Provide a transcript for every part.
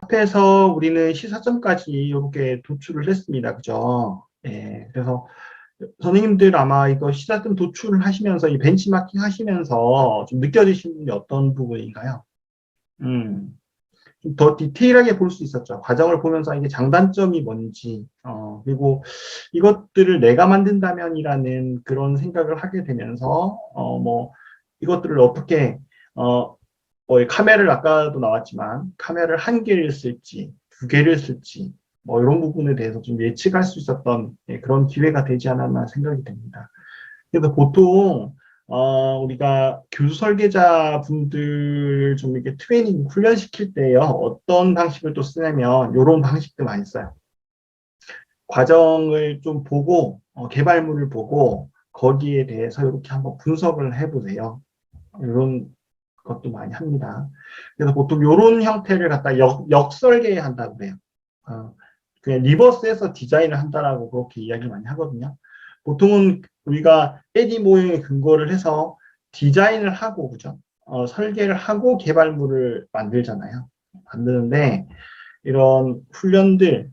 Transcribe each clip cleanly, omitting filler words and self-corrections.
앞에서 우리는 시사점까지 이렇게 도출을 했습니다. 그죠? 예, 그래서 선생님들 아마 이거 시사점 도출을 하시면서 이 벤치마킹 하시면서 좀 느껴지시는 게 어떤 부분인가요? 좀 더 디테일하게 볼 수 있었죠. 과정을 보면서 이게 장단점이 뭔지, 그리고 이것들을 내가 만든다면이라는 그런 생각을 하게 되면서, 이것들을 어떻게, 카메라를 아까도 나왔지만, 카메라를 한 개를 쓸지, 두 개를 쓸지, 이런 부분에 대해서 좀 예측할 수 있었던 그런 기회가 되지 않았나 생각이 됩니다. 그래서 보통 우리가 교수 설계자 분들 좀 이렇게 트레이닝 훈련시킬 때요, 어떤 방식을 또 쓰냐면 이런 방식도 많이 써요. 과정을 좀 보고 개발물을 보고 거기에 대해서 이렇게 한번 분석을 해보세요. 이런 것도 많이 합니다. 그래서 보통 이런 형태를 갖다 역설계한다고 그래요. 그냥 리버스해서 디자인을 한다라고 그렇게 이야기를 많이 하거든요. 보통은 우리가 에디 모형에 근거를 해서 디자인을 하고, 그죠? 설계를 하고 개발물을 만들잖아요. 만드는데, 이런 훈련들을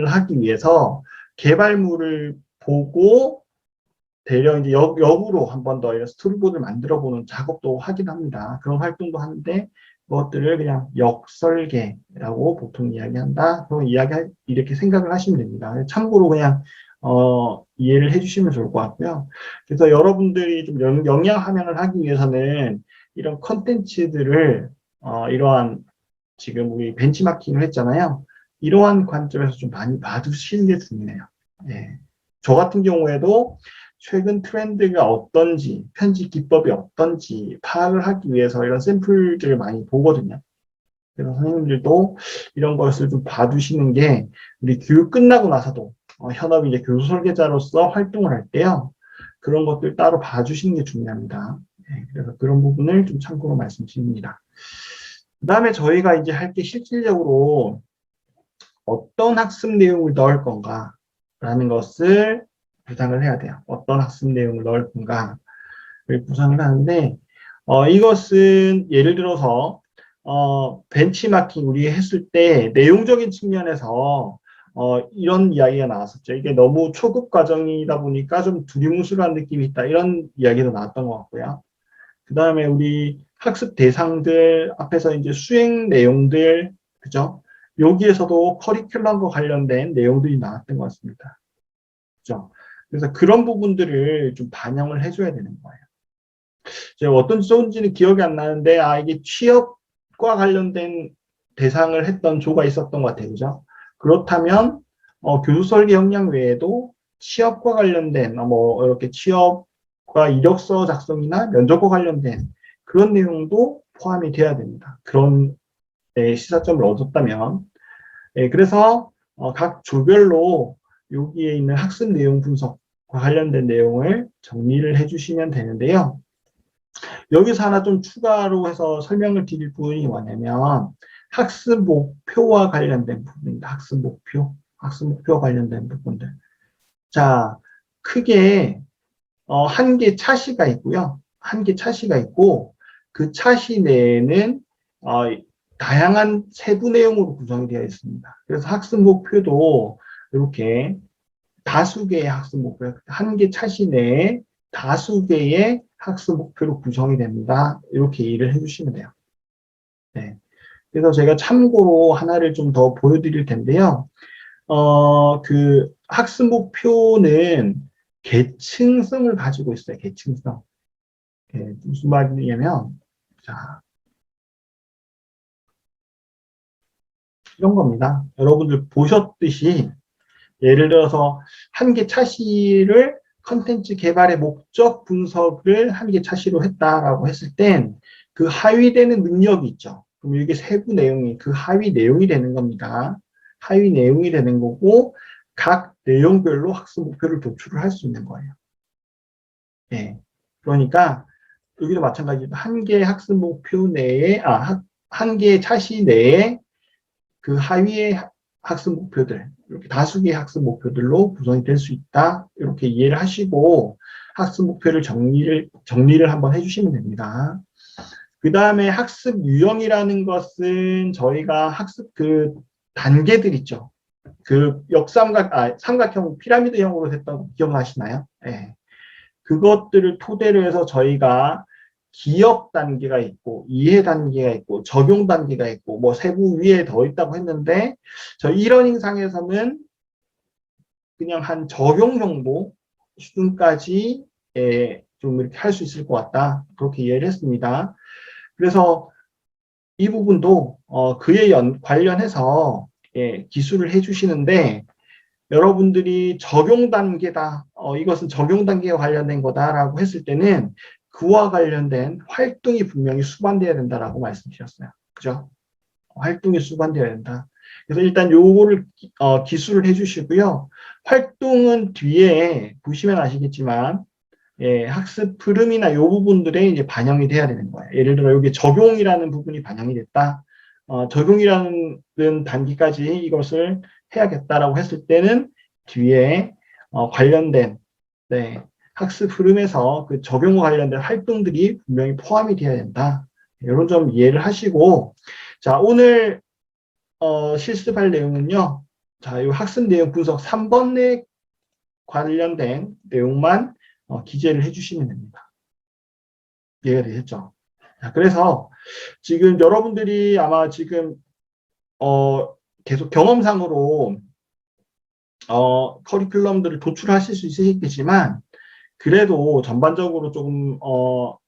하기 위해서 개발물을 보고 대략 이제 역으로 한 번 더 이런 스토리보드를 만들어 보는 작업도 하긴 합니다. 그런 활동도 하는데 그것들을 그냥 역설계라고 보통 이야기한다. 그런 이렇게 생각을 하시면 됩니다. 참고로 그냥 이해를 해주시면 좋을 것 같고요. 그래서 여러분들이 좀 영양 함양을 하기 위해서는 이런 컨텐츠들을 이러한 지금 우리 벤치마킹을 했잖아요. 이러한 관점에서 좀 많이 봐두시는 게 중요해요. 예. 저 같은 경우에도 최근 트렌드가 어떤지, 편집 기법이 어떤지 파악을 하기 위해서 이런 샘플들을 많이 보거든요. 그래서 선생님들도 이런 것을 좀 봐두시는 게 우리 교육 끝나고 나서도 현업이 이제 교수 설계자로서 활동을 할 때요. 그런 것들 따로 봐주시는 게 중요합니다. 네, 그래서 그런 부분을 좀 참고로 말씀드립니다. 그 다음에 저희가 이제 할 게 실질적으로 어떤 학습 내용을 넣을 건가라는 것을 구상을 해야 돼요. 어떤 학습 내용을 넣을 건가를 구상을 하는데, 이것은 예를 들어서, 벤치마킹 우리 했을 때 내용적인 측면에서 이런 이야기가 나왔었죠. 이게 너무 초급 과정이다 보니까 좀 두리뭉술한 느낌이 있다. 이런 이야기도 나왔던 것 같고요. 그 다음에 우리 학습 대상들 앞에서 이제 수행 내용들, 그죠? 여기에서도 커리큘럼과 관련된 내용들이 나왔던 것 같습니다. 그죠? 그래서 그런 부분들을 좀 반영을 해줘야 되는 거예요. 제가 어떤 조인지는 기억이 안 나는데, 이게 취업과 관련된 대상을 했던 조가 있었던 것 같아요. 그죠? 그렇다면, 교수 설계 역량 외에도 취업과 관련된, 이렇게 취업과 이력서 작성이나 면접과 관련된 그런 내용도 포함이 돼야 됩니다. 그런 시사점을 얻었다면. 그래서 각 조별로 여기에 있는 학습 내용 분석과 관련된 내용을 정리를 해주시면 되는데요. 여기서 하나 좀 추가로 해서 설명을 드릴 부분이 뭐냐면 학습 목표와 관련된 부분입니다. 학습 목표와 관련된 부분들. 자, 크게 한 개 차시가 있고요. 한 개 차시가 있고 그 차시 내에는 다양한 세부 내용으로 구성이 되어 있습니다. 그래서 학습 목표도 이렇게 다수 개의 학습 목표, 한 개 차시 내에 다수 개의 학습 목표로 구성이 됩니다. 이렇게 이해를 해주시면 돼요. 네. 그래서 제가 참고로 하나를 좀 더 보여드릴 텐데요. 그 학습 목표는 계층성을 가지고 있어요. 계층성. 네, 무슨 말이냐면, 자, 이런 겁니다. 여러분들 보셨듯이 예를 들어서 한 개 차시를 컨텐츠 개발의 목적 분석을 한 개 차시로 했다라고 했을 땐 그 하위되는 능력이 있죠. 그럼 이게 세부 내용이 그 하위 내용이 되는 겁니다. 하위 내용이 되는 거고 각 내용별로 학습 목표를 도출을 할 수 있는 거예요. 예. 그러니까 여기도 마찬가지로 한 개의 학습 목표 내에 한 개의 차시 내에 그 하위의 학습 목표들, 이렇게 다수 개의 학습 목표들로 구성이 될 수 있다. 이렇게 이해를 하시고 학습 목표를 정리를 한번 해주시면 됩니다. 그 다음에 학습 유형이라는 것은 저희가 학습 그 단계들 있죠. 그 삼각형 피라미드형으로 됐던 거 기억나시나요? 네. 그것들을 토대로 해서 저희가 기억 단계가 있고 이해 단계가 있고 적용 단계가 있고 뭐 세부 위에 더 있다고 했는데 저희 이러닝 상에서는 그냥 한 적용 정도 수준까지 좀 이렇게 할 수 있을 것 같다. 그렇게 이해를 했습니다. 그래서 이 부분도 그에 관련해서 기술을 해주시는데 여러분들이 적용 단계다. 이것은 적용 단계와 관련된 거다라고 했을 때는 그와 관련된 활동이 분명히 수반돼야 된다라고 말씀드렸어요. 그죠? 활동이 수반돼야 된다. 그래서 일단 요거를 기술을 해주시고요. 활동은 뒤에 보시면 아시겠지만 학습 흐름이나 요 부분들에 이제 반영이 돼야 되는 거예요. 예를 들어 여기 적용이라는 부분이 반영이 됐다. 적용이라는 단계까지 이것을 해야겠다라고 했을 때는 뒤에 관련된 학습 흐름에서 그 적용과 관련된 활동들이 분명히 포함이 되어야 된다. 이런 점 이해를 하시고 자 오늘 실습할 내용은요. 자, 이 학습 내용 분석 3번에 관련된 내용만 기재를 해주시면 됩니다. 이해가 되셨죠? 자, 그래서 지금 여러분들이 아마 지금 계속 경험상으로 커리큘럼들을 도출하실 수 있으시겠지만 그래도 전반적으로 조금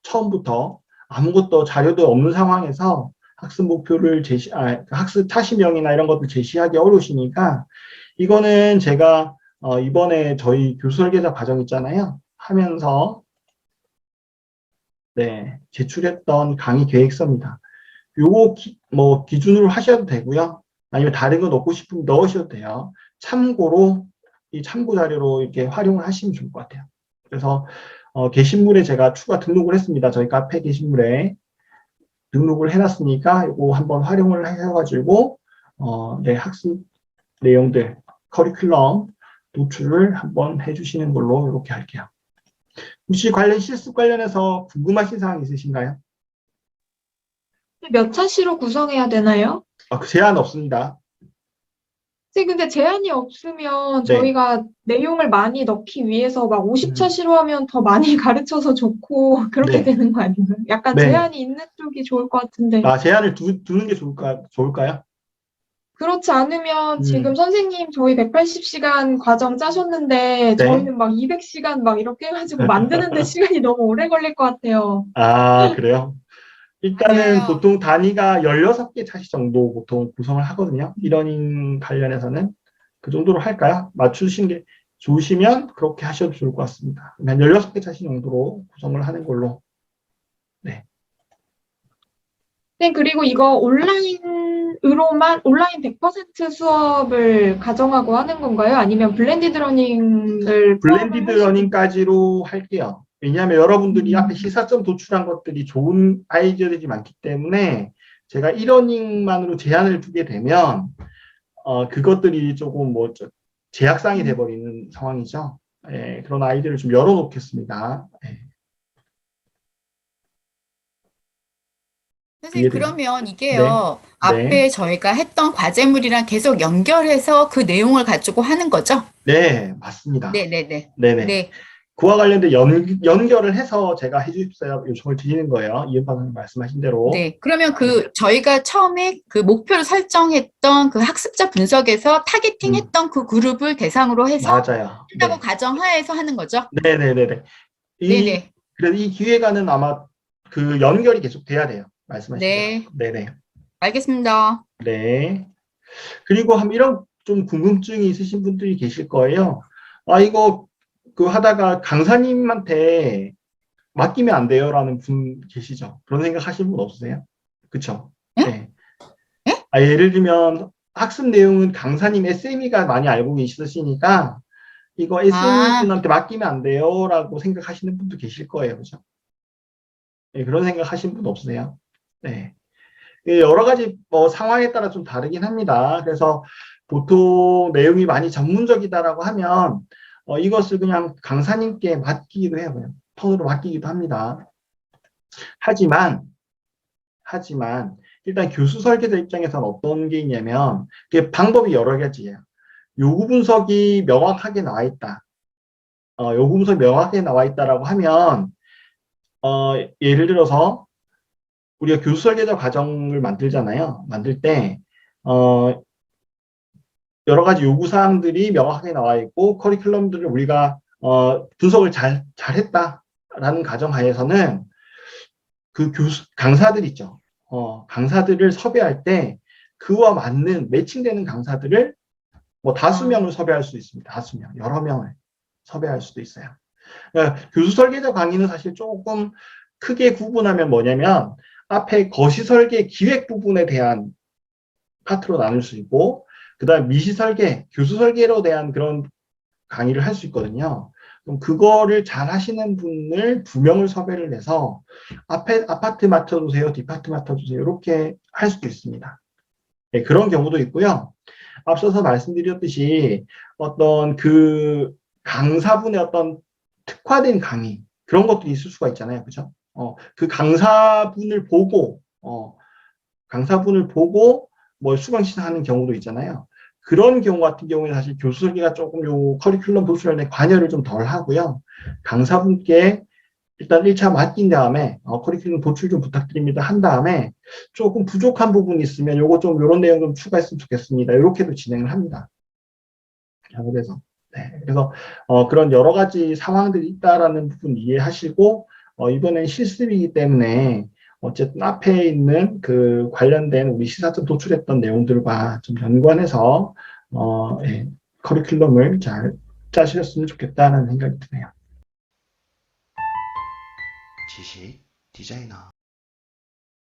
처음부터 아무것도 자료도 없는 상황에서 학습 목표를 학습 타시명이나 이런 것들 제시하기 어려우시니까 이거는 제가 이번에 저희 교수 설계자 과정 있잖아요. 하면서 제출했던 강의 계획서입니다. 요거 뭐 기준으로 하셔도 되고요. 아니면 다른 거 넣고 싶으면 넣으셔도 돼요. 참고로 이 참고 자료로 이렇게 활용을 하시면 좋을 것 같아요. 그래서 게시물에 제가 추가 등록을 했습니다. 저희 카페 게시물에 등록을 해놨으니까 이거 한번 활용을 해가지고 학습 내용들 커리큘럼 노출을 한번 해주시는 걸로 이렇게 할게요. 혹시 실습 관련해서 궁금하신 사항 있으신가요? 몇 차시로 구성해야 되나요? 그 제한 없습니다. 선생님, 근데 제한이 없으면 네. 저희가 내용을 많이 넣기 위해서 막 음, 50차시로 하면 더 많이 가르쳐서 좋고 그렇게 네. 되는 거 아닌가요? 약간 네. 제한이 있는 쪽이 좋을 것 같은데. 제한을 두는 게 좋을까요? 그렇지 않으면 지금 음, 선생님 저희 180시간 과정 짜셨는데 네. 저희는 막 200시간 막 이렇게 해가지고 만드는데 시간이 너무 오래 걸릴 것 같아요. 그래요? 일단은 맞아요. 보통 단위가 16개 차시 정도 보통 구성을 하거든요. 이러닝 관련해서는 그 정도로 할까요? 맞추시는 게 좋으시면 그렇게 하셔도 좋을 것 같습니다. 한 16개 차시 정도로 구성을 하는 걸로. 네. 네, 그리고 이거 온라인 100% 수업을 가정하고 하는 건가요? 아니면 블렌디드 러닝을 포함을 블렌디드 하시고? 러닝까지로 할게요. 왜냐하면 여러분들이 앞에 음, 시사점 도출한 것들이 좋은 아이디어들이 많기 때문에 제가 이러닝만으로 제한을 두게 되면 그것들이 조금 제약상이 돼버리는 상황이죠. 그런 아이디어를 좀 열어놓겠습니다. 선생님, 이해되죠? 그러면 네, 이게요, 네, 앞에 저희가 했던 과제물이랑 계속 연결해서 그 내용을 가지고 하는 거죠? 네, 맞습니다. 네네네. 네네. 네. 그와 관련된 연결을 해서 제가 해주십사 요청을 드리는 거예요. 이은박사님 말씀하신 대로. 네. 그러면 네. 저희가 처음에 그 목표를 설정했던 그 학습자 분석에서 타겟팅 음, 했던 그 그룹을 대상으로 해서 맞아요. 한다고 네. 가정하에서 하는 거죠? 네네네네. 네네. 그래서 이 기회가는 아마 그 연결이 계속 돼야 돼요. 말씀하신 대로. 네. 네네. 알겠습니다. 네. 그리고 이런 좀 궁금증이 있으신 분들이 계실 거예요. 이거 그 하다가 강사님한테 맡기면 안 돼요라는 분 계시죠? 그런 생각 하시는 분 없으세요? 그쵸? 예? 네. 예? 예를 들면 학습 내용은 강사님 SME가 많이 알고 계시니까 이거 SME 아, 분한테 맡기면 안 돼요라고 생각하시는 분도 계실 거예요. 그죠? 네, 그런 생각 하시는 분 없으세요? 네. 여러 가지 상황에 따라 좀 다르긴 합니다. 그래서 보통 내용이 많이 전문적이다라고 하면 이것을 그냥 강사님께 맡기기도 해요. 그냥 폰으로 맡기기도 합니다. 하지만 하지만 일단 교수 설계자 입장에서는 어떤 게 있냐면 그 방법이 여러 가지예요. 요구 분석이 명확하게 나와 있다. 요구 분석이 명확하게 나와 있다라고 하면 예를 들어서 우리가 교수 설계자 과정을 만들잖아요. 만들 때 여러 가지 요구 사항들이 명확하게 나와 있고 커리큘럼들을 우리가 분석을 잘했다라는 가정하에서는 그 강사들 있죠. 강사들을 섭외할 때 그와 맞는 매칭되는 강사들을 뭐 다수 명을 섭외할 수 있습니다. 다수 명, 여러 명을 섭외할 수도 있어요. 그러니까 교수 설계자 강의는 사실 조금 크게 구분하면 뭐냐면 앞에 거시 설계 기획 부분에 대한 파트로 나눌 수 있고 그다음 미시 설계, 교수 설계로 대한 그런 강의를 할 수 있거든요. 그럼 그거를 잘 하시는 분을 2명을 섭외를 해서 앞에 아파트 맡아주세요, 뒷파트 맡아주세요 이렇게 할 수도 있습니다. 네, 그런 경우도 있고요. 앞서서 말씀드렸듯이 어떤 그 강사분의 어떤 특화된 강의 그런 것도 있을 수가 있잖아요, 그죠? 그 강사분을 보고 뭐 수강 신청하는 경우도 있잖아요. 그런 경우 같은 경우에는 사실 교수 설계가 조금 요 커리큘럼 도출에 관여를 좀 덜 하고요. 강사분께 일단 1차 맡긴 다음에 커리큘럼 도출 좀 부탁드립니다 한 다음에 조금 부족한 부분이 있으면 요거 좀 요런 내용 좀 추가했으면 좋겠습니다. 이렇게도 진행을 합니다. 그래서 그런 여러 가지 상황들이 있다라는 부분 이해하시고 이번엔 실습이기 때문에 어쨌든 앞에 있는 그 관련된 우리 시사점 도출했던 내용들과 좀 연관해서 커리큘럼을 잘 짜셨으면 좋겠다는 생각이 드네요. 지식 디자이너